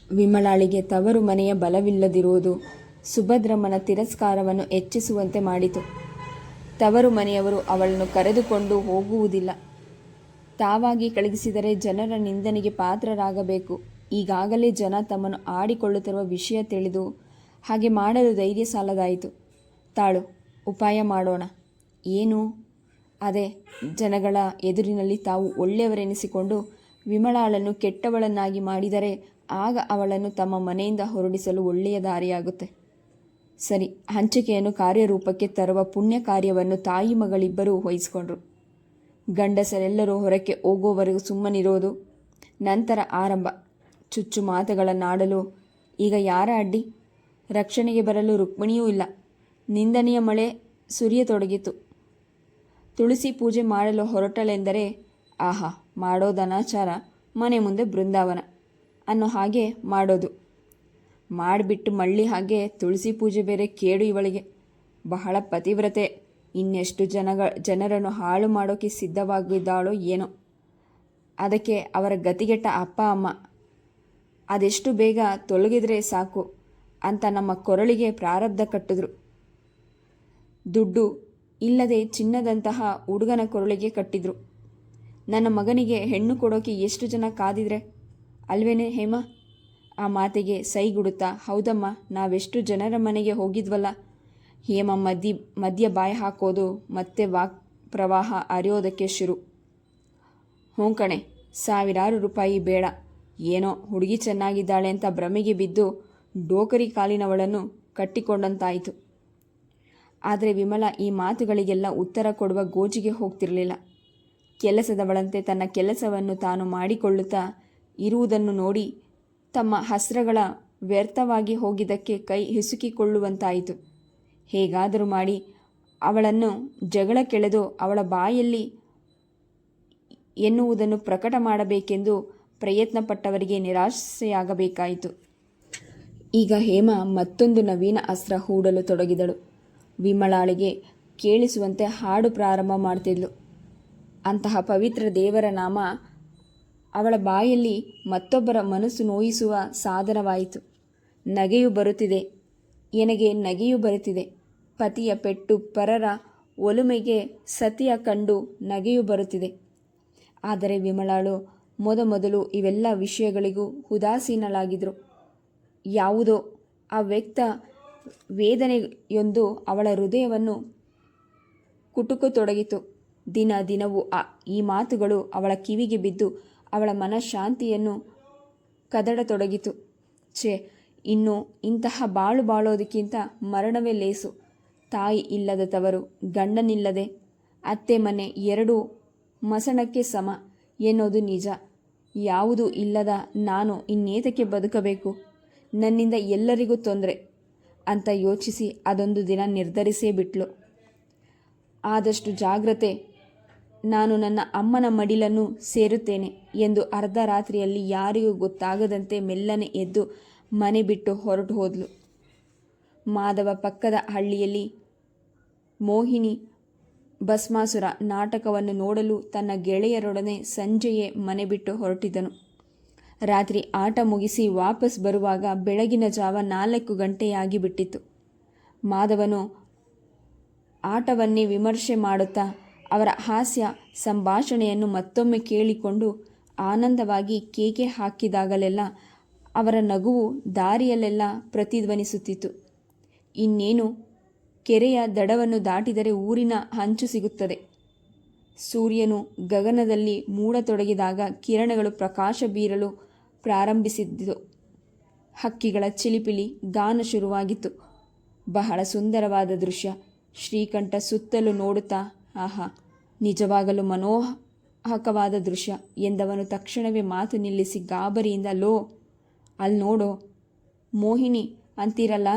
ವಿಮಲಾಳಿಗೆ ತವರು ಮನೆಯ ಬಲವಿಲ್ಲದಿರುವುದು ಸುಭದ್ರಮ್ಮನ ತಿರಸ್ಕಾರವನ್ನು ಹೆಚ್ಚಿಸುವಂತೆ ಮಾಡಿತು. ತವರು ಮನೆಯವರು ಅವಳನ್ನು ಕರೆದುಕೊಂಡು ಹೋಗುವುದಿಲ್ಲ. ತಾವಾಗಿ ಕಳುಹಿಸಿದರೆ ಜನರ ನಿಂದನೆಗೆ ಪಾತ್ರರಾಗಬೇಕು. ಈಗಾಗಲೇ ಜನ ತಮ್ಮನ್ನು ಆಡಿಕೊಳ್ಳುತ್ತಿರುವ ವಿಷಯ ತಿಳಿದು ಹಾಗೆ ಮಾಡಲು ಧೈರ್ಯ ಸಾಲದಾಯಿತು. ತಾಳು, ಉಪಾಯ ಮಾಡೋಣ. ಏನು? ಅದೇ, ಜನಗಳ ಎದುರಿನಲ್ಲಿ ತಾವು ಒಳ್ಳೆಯವರೆನಿಸಿಕೊಂಡು ವಿಮಲಾಳನ್ನು ಕೆಟ್ಟವಳನ್ನಾಗಿ ಮಾಡಿದರೆ ಆಗ ಅವಳನ್ನು ತಮ್ಮ ಮನೆಯಿಂದ ಹೊರಡಿಸಲು ಒಳ್ಳೆಯ ದಾರಿಯಾಗುತ್ತೆ. ಸರಿ, ಹಂಚಿಕೆಯನ್ನು ಕಾರ್ಯರೂಪಕ್ಕೆ ತರುವ ಪುಣ್ಯ ಕಾರ್ಯವನ್ನು ತಾಯಿ ಮಗಳಿಬ್ಬರೂ ವಹಿಸಿಕೊಂಡ್ರು. ಗಂಡಸರೆಲ್ಲರೂ ಹೊರಕ್ಕೆ ಹೋಗೋವರೆಗೂ ಸುಮ್ಮನಿರೋದು. ನಂತರ ಆರಂಭ. ಚುಚ್ಚು ಮಾತುಗಳನ್ನಾಡಲು ಈಗ ಯಾರ ಅಡ್ಡಿ? ರಕ್ಷಣೆಗೆ ಬರಲು ರುಕ್ಮಿಣಿಯೂ ಇಲ್ಲ. ನಿಂದನೆಯ ಮಳೆ ಸುರಿಯತೊಡಗಿತು. ತುಳಸಿ ಪೂಜೆ ಮಾಡಲು ಹೊರಟಳೆಂದರೆ ಆಹಾ, ಮಾಡೋದನಾಚಾರ, ಮನೆ ಮುಂದೆ ಬೃಂದಾವನ ಅನ್ನೋ ಹಾಗೆ ಮಾಡೋದು. ಮಾಡಿಬಿಟ್ಟು ಮಳ್ಳಿ ಹಾಗೆ ತುಳಸಿ ಪೂಜೆ ಬೇರೆ ಕೇಡು ಇವಳಿಗೆ. ಬಹಳ ಪತಿವ್ರತೆ. ಇನ್ನೆಷ್ಟು ಜನರನ್ನು ಹಾಳು ಮಾಡೋಕ್ಕೆ ಸಿದ್ಧವಾಗಿದ್ದಾಳೋ ಏನೋ. ಅದಕ್ಕೆ ಅವರ ಗತಿಗೆಟ್ಟ ಅಪ್ಪ ಅಮ್ಮ ಅದೆಷ್ಟು ಬೇಗ ತೊಲಗಿದ್ರೆ ಸಾಕು ಅಂತ ನಮ್ಮ ಕೊರಳಿಗೆ ಪ್ರಾರಬ್ಧ ಕಟ್ಟಿದ್ರು. ದುಡ್ಡು ಇಲ್ಲದೆ ಚಿನ್ನದಂತಹ ಹುಡುಗನ ಕೊರಳಿಗೆ ಕಟ್ಟಿದ್ರು. ನನ್ನ ಮಗನಿಗೆ ಹೆಣ್ಣು ಕೊಡೋಕೆ ಎಷ್ಟು ಜನ ಕಾದಿದ್ರೆ ಅಲ್ವೇನೆ ಹೇಮ? ಆ ಮಾತಿಗೆ ಸೈಗುಡುತ್ತಾ ಹೌದಮ್ಮ, ನಾವೆಷ್ಟು ಜನರ ಮನೆಗೆ ಹೋಗಿದ್ವಲ್ಲ. ಹೇಮ ಮಧ್ಯ ಬಾಯಿ ಹಾಕೋದು, ಮತ್ತೆ ವಾಕ್ ಪ್ರವಾಹ ಹರಿಯೋದಕ್ಕೆ ಶುರು. ಕಣೆ, ಸಾವಿರಾರು ರೂಪಾಯಿ ಬೇಡ, ಏನೋ ಹುಡುಗಿ ಚೆನ್ನಾಗಿದ್ದಾಳೆ ಅಂತ ಭ್ರಮೆಗೆ ಬಿದ್ದು ಡೋಕರಿ ಕಾಲಿನವಳನ್ನು ಕಟ್ಟಿಕೊಂಡಂತಾಯಿತು. ಆದರೆ ವಿಮಲ ಈ ಮಾತುಗಳಿಗೆಲ್ಲ ಉತ್ತರ ಕೊಡುವ ಗೋಜಿಗೆ ಹೋಗ್ತಿರಲಿಲ್ಲ. ಕೆಲಸದವಳಂತೆ ತನ್ನ ಕೆಲಸವನ್ನು ತಾನು ಮಾಡಿಕೊಳ್ಳುತ್ತಾ ಇರುವುದನ್ನು ನೋಡಿ ತಮ್ಮ ಹಸ್ರಗಳ ವ್ಯರ್ಥವಾಗಿ ಹೋಗಿದ್ದಕ್ಕೆ ಕೈ ಹಿಸುಕಿಕೊಳ್ಳುವಂತಾಯಿತು. ಹೇಗಾದರೂ ಮಾಡಿ ಅವಳನ್ನು ಜಗಳ ಕೆಳೆದು ಅವಳ ಬಾಯಲ್ಲಿ ಎನ್ನುವುದನ್ನು ಪ್ರಕಟ ಮಾಡಬೇಕೆಂದು ಪ್ರಯತ್ನಪಟ್ಟವರಿಗೆ ನಿರಾಶೆಯಾಗಬೇಕಾಯಿತು. ಈಗ ಹೇಮ ಮತ್ತೊಂದು ನವೀನ ಅಸ್ತ್ರ ಹೂಡಲು ತೊಡಗಿದಳು. ವಿಮಲಾಳಿಗೆ ಕೇಳಿಸುವಂತೆ ಹಾಡು ಪ್ರಾರಂಭ ಮಾಡ್ತಿದ್ಲು. ಅಂತಹ ಪವಿತ್ರ ದೇವರ ನಾಮ ಅವಳ ಬಾಯಲ್ಲಿ ಮತ್ತೊಬ್ಬರ ಮನಸ್ಸು ನೋಯಿಸುವ ಸಾಧನವಾಯಿತು. ನಗೆಯು ಬರುತ್ತಿದೆ, ಎನಗೆ ನಗೆಯು ಬರುತ್ತಿದೆ. ಪತಿಯ ಪೆಟ್ಟು, ಪರರ ಒಲುಮೆಗೆ ಸತಿಯ ಕಂಡು ನಗೆಯು ಬರುತ್ತಿದೆ. ಆದರೆ ವಿಮಲಾಳು ಮೊದಲು ಇವೆಲ್ಲ ವಿಷಯಗಳಿಗೂ ಉದಾಸೀನಳಾಗಿದ್ದರು. ಯಾವುದೋ ಅವ್ಯಕ್ತ ವೇದನೆಯೊಂದು ಅವಳ ಹೃದಯವನ್ನು ಕುಟುಕತೊಡಗಿತು. ದಿನವೂ ಈ ಮಾತುಗಳು ಅವಳ ಕಿವಿಗೆ ಬಿದ್ದು ಅವಳ ಮನಃಶಾಂತಿಯನ್ನು ಕದಡತೊಡಗಿತು. ಇನ್ನು ಇಂತಹ ಬಾಳು ಬಾಳೋದಕ್ಕಿಂತ ಮರಣವೇ ಲೇಸು. ತಾಯಿ ಇಲ್ಲದ ತವರು, ಗಂಡನಿಲ್ಲದೆ ಅತ್ತೆ ಮನೆ ಎರಡೂ ಮಸಣಕ್ಕೆ ಸಮ ಎನ್ನೋದು ನಿಜ. ಯಾವುದೂ ಇಲ್ಲದ ನಾನು ಇನ್ನೇತಕ್ಕೆ ಬದುಕಬೇಕು? ನನ್ನಿಂದ ಎಲ್ಲರಿಗೂ ತೊಂದರೆ ಅಂತ ಯೋಚಿಸಿ ಅದೊಂದು ದಿನ ನಿರ್ಧರಿಸೇ ಬಿಟ್ಲು. ಆದಷ್ಟು ಜಾಗ್ರತೆ, ನಾನು ನನ್ನ ಅಮ್ಮನ ಮಡಿಲನ್ನು ಸೇರುತ್ತೇನೆ ಎಂದು ಅರ್ಧ ರಾತ್ರಿಯಲ್ಲಿ ಯಾರಿಗೂ ಗೊತ್ತಾಗದಂತೆ ಮೆಲ್ಲನೆ ಎದ್ದು ಮನೆ ಬಿಟ್ಟು ಹೊರಟು ಹೋದ್ಲು. ಮಾಧವ ಪಕ್ಕದ ಹಳ್ಳಿಯಲ್ಲಿ ಮೋಹಿನಿ ಭಸ್ಮಾಸುರ ನಾಟಕವನ್ನು ನೋಡಲು ತನ್ನ ಗೆಳೆಯರೊಡನೆ ಸಂಜೆಯೇ ಮನೆ ಬಿಟ್ಟು ಹೊರಟಿದ್ದನು. ರಾತ್ರಿ ಆಟ ಮುಗಿಸಿ ವಾಪಸ್ ಬರುವಾಗ ಬೆಳಗಿನ ಜಾವ 4 ಗಂಟೆಯಾಗಿ ಬಿಟ್ಟಿತ್ತು. ಮಾಧವನು ಆಟವನ್ನೇ ವಿಮರ್ಶೆ ಮಾಡುತ್ತಾ ಅವರ ಹಾಸ್ಯ ಸಂಭಾಷಣೆಯನ್ನು ಮತ್ತೊಮ್ಮೆ ಕೇಳಿಕೊಂಡು ಆನಂದವಾಗಿ ಕೇಕೆ ಹಾಕಿದಾಗಲೆಲ್ಲ ಅವರ ನಗುವು ದಾರಿಯಲ್ಲೆಲ್ಲ ಪ್ರತಿಧ್ವನಿಸುತ್ತಿತ್ತು. ಇನ್ನೇನು ಕೆರೆಯ ದಡವನ್ನು ದಾಟಿದರೆ ಊರಿನ ಹಂಚು ಸಿಗುತ್ತದೆ. ಸೂರ್ಯನು ಗಗನದಲ್ಲಿ ಮೂಡತೊಡಗಿದಾಗ ಕಿರಣಗಳು ಪ್ರಕಾಶ ಬೀರಲು ಪ್ರಾರಂಭಿಸಿದ್ದು. ಹಕ್ಕಿಗಳ ಚಿಲಿಪಿಲಿ ಗಾನ ಶುರುವಾಗಿತ್ತು. ಬಹಳ ಸುಂದರವಾದ ದೃಶ್ಯ. ಶ್ರೀಕಂಠ ಸುತ್ತಲೂ ನೋಡುತ್ತಾ ಆಹಾ, ನಿಜವಾಗಲೂ ಮನೋಹಕವಾದ ದೃಶ್ಯ ಎಂದವನು ತಕ್ಷಣವೇ ಮಾತು ನಿಲ್ಲಿಸಿ ಗಾಬರಿಯಿಂದ ಲೋ, ಅಲ್ಲಿ ನೋಡೋ, ಮೋಹಿನಿ ಅಂತೀರಲ್ಲ,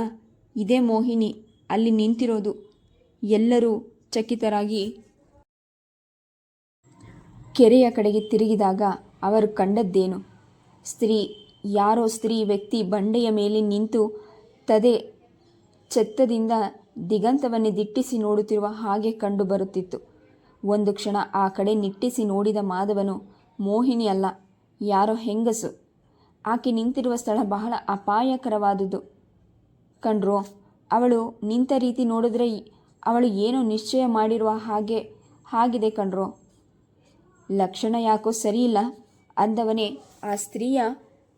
ಇದೇ ಮೋಹಿನಿ ಅಲ್ಲಿ ನಿಂತಿರೋದು. ಎಲ್ಲರೂ ಚಕಿತರಾಗಿ ಕೆರೆಯ ಕಡೆಗೆ ತಿರುಗಿದಾಗ ಅವರು ಕಂಡದ್ದೇನು? ಯಾರೋ ಸ್ತ್ರೀ ವ್ಯಕ್ತಿ ಬಂಡೆಯ ಮೇಲೆ ನಿಂತು ತದೆ ಛತ್ತದಿಂದ ದಿಗಂತವನ್ನೇ ದಿಟ್ಟಿಸಿ ನೋಡುತ್ತಿರುವ ಹಾಗೆ ಕಂಡು ಬರುತ್ತಿತ್ತು. ಒಂದು ಕ್ಷಣ ಆ ಕಡೆ ನಿಟ್ಟಿಸಿ ನೋಡಿದ ಮಾಧವನು ಮೋಹಿನಿ ಅಲ್ಲ, ಯಾರೋ ಹೆಂಗಸು. ಆಕೆ ನಿಂತಿರುವ ಸ್ಥಳ ಬಹಳ ಅಪಾಯಕರವಾದುದು ಕಣ್ರೋ. ಅವಳು ನಿಂತ ರೀತಿ ನೋಡಿದ್ರೆ ಅವಳು ಏನೋ ನಿಶ್ಚಯ ಮಾಡಿರುವ ಹಾಗಿದೆ ಕಣ್ರೋ. ಲಕ್ಷಣ ಯಾಕೋ ಸರಿಯಿಲ್ಲ ಅಂದವನೇ ಆ ಸ್ತ್ರೀಯ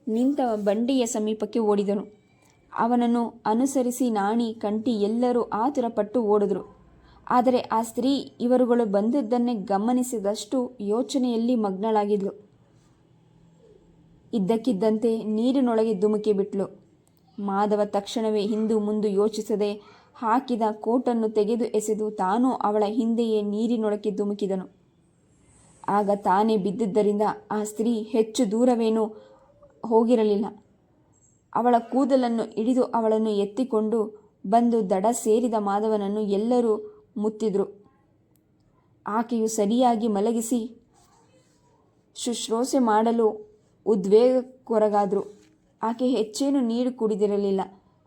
ನಿಂತ ಬಂಡಿಯ ಸಮೀಪಕ್ಕೆ ಓಡಿದನು. ಅವನನ್ನು ಅನುಸರಿಸಿ ನಾಣಿ, ಕಂಟಿ ಎಲ್ಲರೂ ಆತುರಪಟ್ಟು ಓಡಿದ್ರು. ಆದರೆ ಆ ಸ್ತ್ರೀ ಇವರುಗಳು ಬಂದದ್ದನ್ನೇ ಗಮನಿಸಿದಷ್ಟು ಯೋಚನೆಯಲ್ಲಿ ಮಗ್ನಳಾಗಿದ್ಲು. ಇದ್ದಕ್ಕಿದ್ದಂತೆ ನೀರಿನೊಳಗೆ ಧುಮುಕಿ ಬಿಟ್ಲು. ಮಾಧವ ತಕ್ಷಣವೇ ಹಿಂದು ಮುಂದು ಯೋಚಿಸದೆ ಹಾಕಿದ ಕೋಟನ್ನು ತೆಗೆದು ಎಸೆದು ತಾನೂ ಅವಳ ಹಿಂದೆಯೇ ನೀರಿನೊಳಗೆ ಧುಮುಕಿದನು. ಆಗ ತಾನೇ ಬಿದ್ದಿದ್ದರಿಂದ ಆ ಸ್ತ್ರೀ ಹೆಚ್ಚು ದೂರವೇನೂ ಹೋಗಿರಲಿಲ್ಲ. ಅವಳ ಕೂದಲನ್ನು ಹಿಡಿದು ಅವಳನ್ನು ಎತ್ತಿಕೊಂಡು ಬಂದು ದಡ ಸೇರಿದ ಮಾಧವನನ್ನು ಎಲ್ಲರೂ ಮುತ್ತಿದ್ರು. ಆಕೆಯು ಸರಿಯಾಗಿ ಮಲಗಿಸಿ ಶುಶ್ರೂಷೆ ಮಾಡಲು ಉದ್ವೇಗಕ್ಕೊರಗಾದ್ರು. ಆಕೆ ಹೆಚ್ಚೇನು ನೀರು ಕುಡಿದಿರಲಿಲ್ಲ,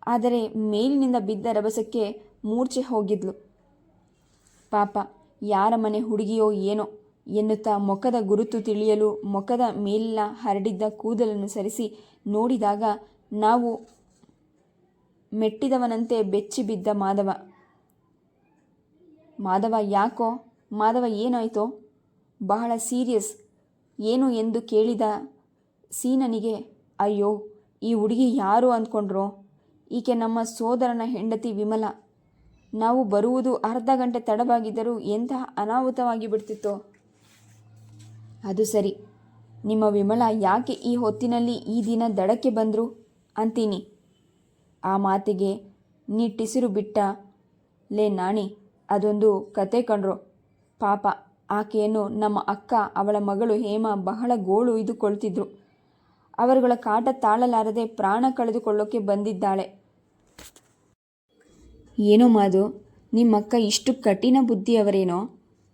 ಆದರೆ ಮೇಲಿನಿಂದ ಬಿದ್ದ ರಭಸಕ್ಕೆ ಮೂರ್ಛೆ ಹೋಗಿದ್ಲು. ಪಾಪ, ಯಾರ ಮನೆ ಹುಡುಗಿಯೋ ಏನೋ ಎನ್ನುತ್ತಾ ಮುಖದ ಗುರುತು ತಿಳಿಯಲು ಮುಖದ ಮೇಲಿನ ಹರಡಿದ್ದ ಕೂದಲನ್ನು ಸರಿಸಿ ನೋಡಿದಾಗ ನಾವು ಮೆಟ್ಟಿದವನಂತೆ ಬೆಚ್ಚಿ ಬಿದ್ದ ಮಾಧವ. ಮಾಧವ, ಯಾಕೋ ಮಾಧವ, ಏನಾಯ್ತೋ? ಬಹಳ ಸೀರಿಯಸ್ ಏನು ಎಂದು ಕೇಳಿದ ಸೀನನಿಗೆ, ಅಯ್ಯೋ, ಈ ಹುಡುಗಿ ಯಾರು ಅಂದ್ಕೊಂಡ್ರೋ? ಈಕೆ ನಮ್ಮ ಸೋದರನ ಹೆಂಡತಿ ವಿಮಲ. ನಾವು ಬರುವುದು ಅರ್ಧ ಗಂಟೆ ತಡವಾಗಿದ್ದರೂ ಎಂತಹ ಅನಾಹುತವಾಗಿ ಬಿಡ್ತಿತ್ತೋ. ಅದು ಸರಿ, ನಿಮ್ಮ ವಿಮಲ ಯಾಕೆ ಈ ಹೊತ್ತಿನಲ್ಲಿ ಈ ದಿನ ದಡಕ್ಕೆ ಬಂದರು ಅಂತೀನಿ. ಆ ಮಾತಿಗೆ ನಿಟ್ಟಿಸಿರು ಬಿಟ್ಟ. ಲೇ ನಾಣಿ, ಅದೊಂದು ಕತೆ ಕಣ್ರೋ. ಪಾಪ, ಆಕೆಯನ್ನು ನಮ್ಮ ಅಕ್ಕ, ಅವಳ ಮಗಳು ಹೇಮ ಬಹಳ ಗೋಳು ಇದುಕೊಳ್ತಿದ್ರು. ಅವರುಗಳ ಕಾಟ ತಾಳಲಾರದೆ ಪ್ರಾಣ ಕಳೆದುಕೊಳ್ಳೋಕೆ ಬಂದಿದ್ದಾಳೆ. ಏನೋ ಮಾದು, ನಿಮ್ಮಕ್ಕ ಇಷ್ಟು ಕಠಿಣ ಬುದ್ಧಿಯವರೇನೋ.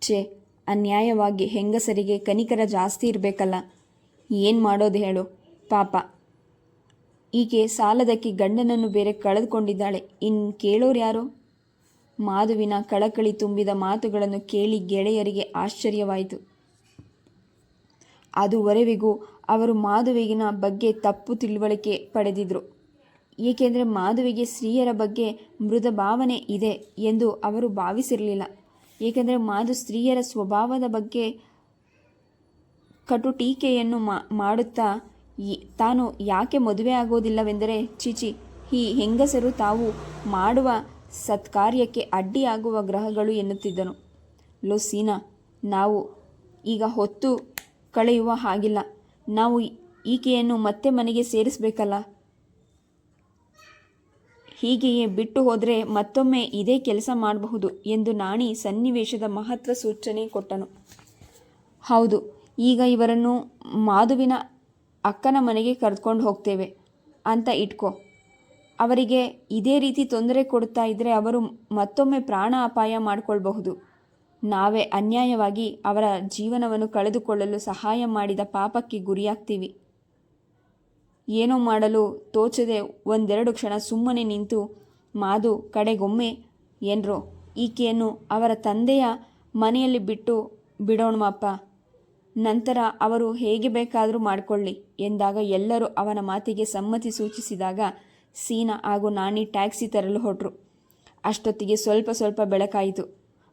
ಛೇ, ಅನ್ಯಾಯವಾಗಿ ಹೆಂಗಸರಿಗೆ ಕನಿಕರ ಜಾಸ್ತಿ ಇರಬೇಕಲ್ಲ. ಏನು ಮಾಡೋದು ಹೇಳು ಪಾಪ. ಈಕೆ ಸಾಲದಕ್ಕೆ ಗಂಡನನ್ನು ಬೇರೆ ಕಳೆದುಕೊಂಡಿದ್ದಾಳೆ. ಇನ್ನು ಕೇಳೋರು ಯಾರು? ಮಾಧುವಿನ ಕಳಕಳಿ ತುಂಬಿದ ಮಾತುಗಳನ್ನು ಕೇಳಿ ಗೆಳೆಯರಿಗೆ ಆಶ್ಚರ್ಯವಾಯಿತು. ಅದುವರೆವಿಗೂ ಅವರು ಮಾಧುವಿನ ಬಗ್ಗೆ ತಪ್ಪು ತಿಳುವಳಿಕೆ ಪಡೆದಿದ್ರು. ಏಕೆಂದರೆ ಮಾಧುವಿಗೆ ಸ್ತ್ರೀಯರ ಬಗ್ಗೆ ಮೃದ ಭಾವನೆ ಇದೆ ಎಂದು ಅವರು ಭಾವಿಸಿರಲಿಲ್ಲ. ಏಕೆಂದರೆ ಮಾಧು ಸ್ತ್ರೀಯರ ಸ್ವಭಾವದ ಬಗ್ಗೆ ಕಟು ಟೀಕೆಯನ್ನು ಮಾಡುತ್ತಾ ತಾನು ಯಾಕೆ ಮದುವೆ ಆಗೋದಿಲ್ಲವೆಂದರೆ ಚಿಚಿ, ಈ ಹೆಂಗಸರು ತಾವು ಮಾಡುವ ಸತ್ಕಾರ್ಯಕ್ಕೆ ಅಡ್ಡಿಯಾಗುವ ಗ್ರಹಗಳು ಎನ್ನುತ್ತಿದ್ದನು. ಲೋ ಸೀನಾ, ನಾವು ಈಗ ಹೊತ್ತು ಕಳೆಯುವ ಹಾಗಿಲ್ಲ. ನಾವು ಈಕೆಯನ್ನು ಮತ್ತೆ ಮನೆಗೆ ಸೇರಿಸಬೇಕಲ್ಲ. ಹೀಗೆಯೇ ಬಿಟ್ಟು ಹೋದರೆ ಮತ್ತೊಮ್ಮೆ ಇದೇ ಕೆಲಸ ಮಾಡಬಹುದು ಎಂದು ನಾಣಿ ಸನ್ನಿವೇಶದ ಮಹತ್ವ ಸೂಚನೆ ಕೊಟ್ಟನು. ಹೌದು, ಈಗ ಇವರನ್ನು ಮಾಧುವಿನ ಅಕ್ಕನ ಮನೆಗೆ ಕರೆದುಕೊಂಡು ಹೋಗ್ತೇವೆ ಅಂತ ಇಟ್ಕೋ. ಅವರಿಗೆ ಇದೇ ರೀತಿ ತೊಂದರೆ ಕೊಡ್ತಾ ಇದ್ದರೆ ಅವರು ಮತ್ತೊಮ್ಮೆ ಪ್ರಾಣ ಅಪಾಯ ಮಾಡಿಕೊಳ್ಬಹುದು. ನಾವೇ ಅನ್ಯಾಯವಾಗಿ ಅವರ ಜೀವನವನ್ನು ಕಳೆದುಕೊಳ್ಳಲು ಸಹಾಯ ಮಾಡಿದ ಪಾಪಕ್ಕೆ ಗುರಿಯಾಗ್ತೀವಿ. ಏನೋ ಮಾಡಲು ತೋಚದೆ ಒಂದೆರಡು ಕ್ಷಣ ಸುಮ್ಮನೆ ನಿಂತು ಮಾಧು ಕಡೆಗೊಮ್ಮೆ, ಏನ್ರೋ, ಈಕೆಯನ್ನು ಅವರ ತಂದೆಯ ಮನೆಯಲ್ಲಿ ಬಿಟ್ಟು ಬಿಡೋಣಪ್ಪ, ನಂತರ ಅವರು ಹೇಗೆ ಬೇಕಾದರೂ ಮಾಡಿಕೊಳ್ಳಿ ಎಂದಾಗ ಎಲ್ಲರೂ ಅವನ ಮಾತಿಗೆ ಸಮ್ಮತಿ ಸೂಚಿಸಿದಾಗ ಸೀನಾ ಹಾಗೂ ನಾಣಿ ಟ್ಯಾಕ್ಸಿ ತರಲು ಹೊರಟರು. ಅಷ್ಟೊತ್ತಿಗೆ ಸ್ವಲ್ಪ ಸ್ವಲ್ಪ ಬೆಳಕಾಯಿತು.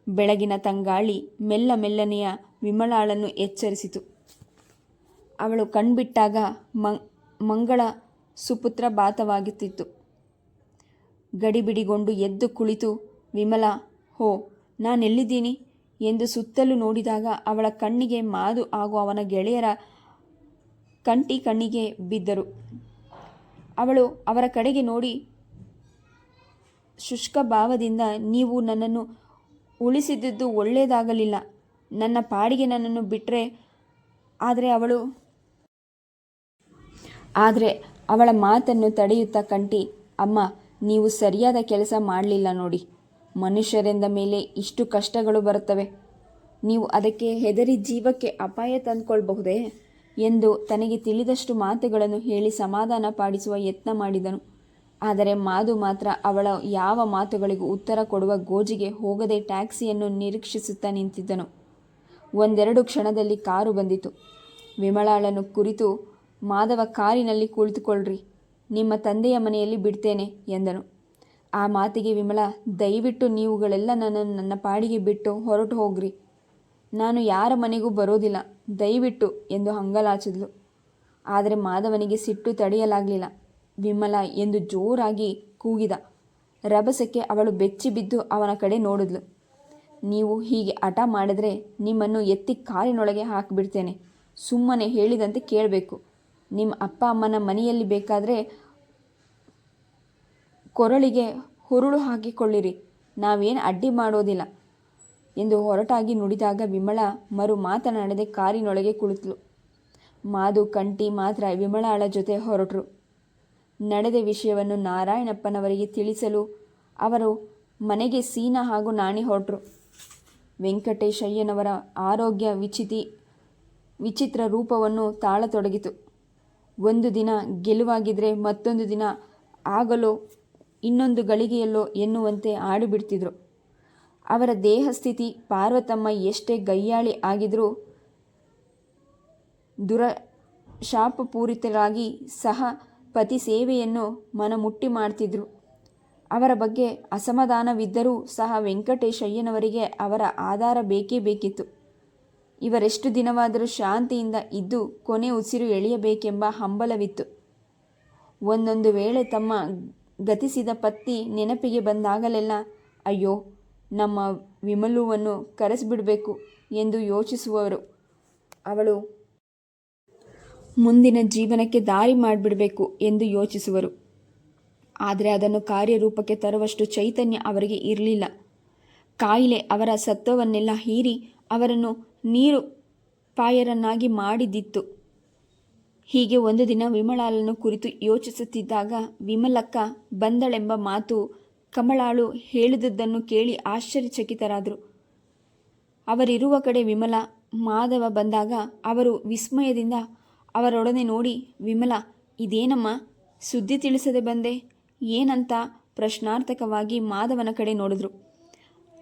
ಬೆಳಗಿನ ತಂಗಾಳಿ ಮೆಲ್ಲ ಮೆಲ್ಲನೆಯ ವಿಮಲಾಳನ್ನು ಎಚ್ಚರಿಸಿತು. ಅವಳು ಕಣ್ಬಿಟ್ಟಾಗ ಮಂಗಳ ಸುಪುತ್ರ ಭಾತವಾಗುತ್ತಿತ್ತು. ಗಡಿಬಿಡಿಗೊಂಡು ಎದ್ದು ಕುಳಿತು, ವಿಮಲಾ, ಹೋ, ನಾನೆಲ್ಲಿದ್ದೀನಿ ಎಂದು ಸುತ್ತಲೂ ನೋಡಿದಾಗ ಅವಳ ಕಣ್ಣಿಗೆ ಮಾಧು ಹಾಗೂ ಅವನ ಗೆಳೆಯರ ಕಂಟಿ ಕಣ್ಣಿಗೆ ಬಿದ್ದರು. ಅವಳು ಅವರ ಕಡೆಗೆ ನೋಡಿ ಶುಷ್ಕ ಭಾವದಿಂದ, ನೀವು ನನ್ನನ್ನು ಉಳಿಸಿದ್ದು ಒಳ್ಳೆಯದಾಗಲಿಲ್ಲ. ನನ್ನ ಪಾಡಿಗೆ ನನ್ನನ್ನು ಬಿಟ್ಟರೆ. ಆದರೆ ಅವಳ ಮಾತನ್ನು ತಡೆಯುತ್ತಾ ಕಂಟಿ, ಅಮ್ಮ, ನೀವು ಸರಿಯಾದ ಕೆಲಸ ಮಾಡಲಿಲ್ಲ ನೋಡಿ. ಮನುಷ್ಯರೆಂದ ಮೇಲೆ ಇಷ್ಟು ಕಷ್ಟಗಳು ಬರುತ್ತವೆ. ನೀವು ಅದಕ್ಕೆ ಹೆದರಿ ಜೀವಕ್ಕೆ ಅಪಾಯ ತಂದುಕೊಳ್ಬಹುದೇ ಎಂದು ತನಗೆ ತಿಳಿದಷ್ಟು ಮಾತುಗಳನ್ನು ಹೇಳಿ ಸಮಾಧಾನ ಪಾಡಿಸುವ ಯತ್ನ ಮಾಡಿದನು. ಆದರೆ ಮಾಧು ಮಾತ್ರ ಅವಳ ಯಾವ ಮಾತುಗಳಿಗೂ ಉತ್ತರ ಕೊಡುವ ಗೋಜಿಗೆ ಹೋಗದೆ ಟ್ಯಾಕ್ಸಿಯನ್ನು ನಿರೀಕ್ಷಿಸುತ್ತಾ ನಿಂತಿದ್ದನು. ಒಂದೆರಡು ಕ್ಷಣದಲ್ಲಿ ಕಾರು ಬಂದಿತು. ವಿಮಲಾಳನ್ನು ಕುರಿತು ಮಾಧವ ಕಾರಿನಲ್ಲಿ ಕುಳಿತುಕೊಳ್ಳ್ರಿ, ನಿಮ್ಮ ತಂದೆಯ ಮನೆಯಲ್ಲಿ ಬಿಡ್ತೇನೆ ಎಂದನು. ಆ ಮಾತಿಗೆ ವಿಮಲಾ, ದಯವಿಟ್ಟು ನೀವುಗಳೆಲ್ಲ ನನ್ನನ್ನು ನನ್ನ ಪಾಡಿಗೆ ಬಿಟ್ಟು ಹೊರಟು ಹೋಗ್ರಿ, ನಾನು ಯಾರ ಮನೆಗೂ ಬರೋದಿಲ್ಲ, ದಯವಿಟ್ಟು ಎಂದು ಹಂಗಲಾಚಿದ್ಲು. ಆದರೆ ಮಾಧವನಿಗೆ ಸಿಟ್ಟು ತಡೆಯಲಾಗಲಿಲ್ಲ. ವಿಮಲಾ ಎಂದು ಜೋರಾಗಿ ಕೂಗಿದ. ರಭಸಕ್ಕೆ ಅವಳು ಬೆಚ್ಚಿ ಬಿದ್ದು ಅವನ ಕಡೆ ನೋಡಿದ್ಲು. ನೀವು ಹೀಗೆ ಹಠ ಮಾಡಿದ್ರೆ ನಿಮ್ಮನ್ನು ಎತ್ತಿ ಕಾರಿನೊಳಗೆ ಹಾಕಿಬಿಡ್ತೇನೆ. ಸುಮ್ಮನೆ ಹೇಳಿದಂತೆ ಕೇಳಬೇಕು. ನಿಮ್ಮ ಅಪ್ಪ ಅಮ್ಮನ ಮನೆಯಲ್ಲಿ ಬೇಕಾದರೆ ಕೊರಳಿಗೆ ಹುರುಳು ಹಾಕಿಕೊಳ್ಳಿರಿ, ನಾವೇನು ಅಡ್ಡಿ ಮಾಡೋದಿಲ್ಲ ಎಂದು ಹೊರಟಾಗಿ ನುಡಿದಾಗ ವಿಮಲಾ ಮರು ಮಾತನಾಡದೆ ಕಾರಿನೊಳಗೆ ಕುಳಿತಳು. ಮಾಧು, ಕಂಠಿ ಮಾತ್ರ ವಿಮಲಾಳ ಜೊತೆ ಹೊರಟರು. ನಡೆದ ವಿಷಯವನ್ನು ನಾರಾಯಣಪ್ಪನವರಿಗೆ ತಿಳಿಸಲು ಅವರು ಮನೆಗೆ ಸೀನಾ ಹಾಗೂ ನಾಣಿ ಹೊರಟರು. ವೆಂಕಟೇಶಯ್ಯನವರ ಆರೋಗ್ಯ ವಿಚಿತ್ರ ರೂಪವನ್ನು ತಾಳತೊಡಗಿತು. ಒಂದು ದಿನ ಗೆಲುವಾಗಿದ್ದರೆ ಮತ್ತೊಂದು ದಿನ ಆಗಲೋ ಇನ್ನೊಂದು ಗಳಿಗೆಯಲ್ಲೋ ಎನ್ನುವಂತೆ ಆಡಿಬಿಡ್ತಿದ್ರು. ಅವರ ದೇಹಸ್ಥಿತಿ ಪಾರ್ವತಮ್ಮ ಎಷ್ಟೇ ಗಯ್ಯಾಳಿ ಆಗಿದ್ರೂ ದುರಶಾಪಪೂರಿತರಾಗಿ ಸಹ ಪತಿ ಸೇವೆಯನ್ನು ಮನಮುಟ್ಟಿ ಮಾಡ್ತಿದ್ರು. ಅವರ ಬಗ್ಗೆ ಅಸಮಾಧಾನವಿದ್ದರೂ ಸಹ ವೆಂಕಟೇಶಯ್ಯನವರಿಗೆ ಅವರ ಆಧಾರ ಬೇಕೇ ಬೇಕಿತ್ತು. ಇವರೆಷ್ಟು ದಿನವಾದರೂ ಶಾಂತಿಯಿಂದ ಇದ್ದು ಕೊನೆ ಉಸಿರು ಎಳೆಯಬೇಕೆಂಬ ಹಂಬಲವಿತ್ತು. ಒಂದೊಂದು ವೇಳೆ ತಮ್ಮ ಗತಿಸಿದ ಪತ್ನಿ ನೆನಪಿಗೆ ಬಂದಾಗಲೆಲ್ಲ ಅಯ್ಯೋ, ನಮ್ಮ ವಿಮಲುವನ್ನು ಕರೆಸಿಬಿಡಬೇಕು ಎಂದು ಯೋಚಿಸುವರು. ಅವಳು ಮುಂದಿನ ಜೀವನಕ್ಕೆ ದಾರಿ ಮಾಡಿಬಿಡಬೇಕು ಎಂದು ಯೋಚಿಸುವರು. ಆದರೆ ಅದನ್ನು ಕಾರ್ಯರೂಪಕ್ಕೆ ತರುವಷ್ಟು ಚೈತನ್ಯ ಅವರಿಗೆ ಇರಲಿಲ್ಲ. ಕಾಯಿಲೆ ಅವರ ಸತ್ವವನ್ನೆಲ್ಲ ಹೀರಿ ಅವರನ್ನು ನೀರು ಪಾಯರನ್ನಾಗಿ ಮಾಡಿದ್ದಿತ್ತು. ಹೀಗೆ ಒಂದು ದಿನ ವಿಮಲಾಳನ್ನು ಕುರಿತು ಯೋಚಿಸುತ್ತಿದ್ದಾಗ ವಿಮಲಕ್ಕ ಬಂದಳೆಂಬ ಮಾತು ಕಮಲಾಳು ಹೇಳಿದುದನ್ನು ಕೇಳಿ ಆಶ್ಚರ್ಯಚಕಿತರಾದರು. ಅವರಿರುವ ಕಡೆ ವಿಮಲಾ, ಮಾಧವ ಬಂದಾಗ ಅವರು ವಿಸ್ಮಯದಿಂದ ಅವರೊಡನೆ ನೋಡಿ, ವಿಮಲಾ, ಇದೇನಮ್ಮ ಸುದ್ದಿ ತಿಳಿಸದೆ ಬಂದೆ, ಏನಂತ ಪ್ರಶ್ನಾರ್ಥಕವಾಗಿ ಮಾಧವನ ಕಡೆ ನೋಡಿದ್ರು.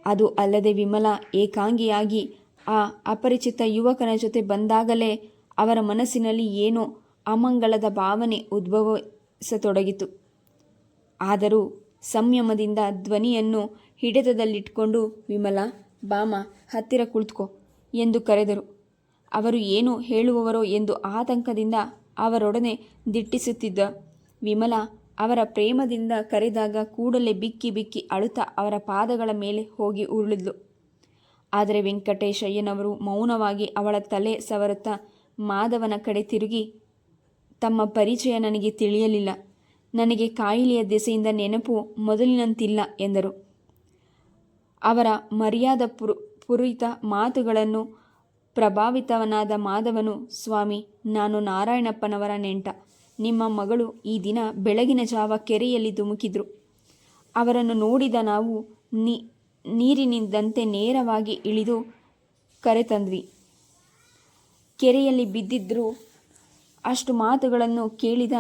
ಅದು ಅಲ್ಲದೆ ವಿಮಲಾ ಏಕಾಂಗಿಯಾಗಿ ಆ ಅಪರಿಚಿತ ಯುವಕನ ಜೊತೆ ಬಂದಾಗಲೇ ಅವರ ಮನಸ್ಸಿನಲ್ಲಿ ಏನೋ ಅಮಂಗಳದ ಭಾವನೆ ಉದ್ಭವಿಸತೊಡಗಿತು. ಆದರೂ ಸಂಯಮದಿಂದ ಧ್ವನಿಯನ್ನು ಹಿಡಿತದಲ್ಲಿಟ್ಕೊಂಡು, ವಿಮಲಾ, ಬಾಮ, ಹತ್ತಿರ ಕುಳಿತುಕೋ ಎಂದು ಕರೆದರು. ಅವರು ಏನು ಹೇಳುವವರೋ ಎಂದು ಆತಂಕದಿಂದ ಅವರೊಡನೆ ದಿಟ್ಟಿಸುತ್ತಿದ್ದ ವಿಮಲಾ ಅವರ ಪ್ರೇಮದಿಂದ ಕರೆದಾಗ ಕೂಡಲೇ ಬಿಕ್ಕಿ ಬಿಕ್ಕಿ ಅಳುತ್ತಾ ಅವರ ಪಾದಗಳ ಮೇಲೆ ಹೋಗಿ ಉರುಳಿದ್ಲು. ಆದರೆ ವೆಂಕಟೇಶಯ್ಯನವರು ಮೌನವಾಗಿ ಅವಳ ತಲೆ ಸವರುತ್ತಾ ಮಾಧವನ ಕಡೆ ತಿರುಗಿ, ತಮ್ಮ ಪರಿಚಯ ನನಗೆ ತಿಳಿಯಲಿಲ್ಲ, ನನಗೆ ಕಾಯಿಲೆಯ ದೆಸೆಯಿಂದ ನೆನಪು ಮೊದಲಿನಂತಿಲ್ಲ ಎಂದರು. ಅವರ ಮರ್ಯಾದ ಪೂರಿತ ಮಾತುಗಳನ್ನು ಪ್ರಭಾವಿತವನಾದ ಮಾಧವನು, ಸ್ವಾಮಿ, ನಾನು ನಾರಾಯಣಪ್ಪನವರ ನೆಂಟ. ನಿಮ್ಮ ಮಗಳು ಈ ದಿನ ಬೆಳಗಿನ ಜಾವ ಕೆರೆಯಲ್ಲಿ ಧುಮುಕಿದ್ರು. ಅವರನ್ನು ನೋಡಿದ ನಾವು ನೀರಿನಿಂದಂತೆ ನೇರವಾಗಿ ಇಳಿದು ಕರೆತಂದ್ವಿ. ಕೆರೆಯಲ್ಲಿ ಬಿದ್ದಿದ್ರು. ಅಷ್ಟು ಮಾತುಗಳನ್ನು ಕೇಳಿದ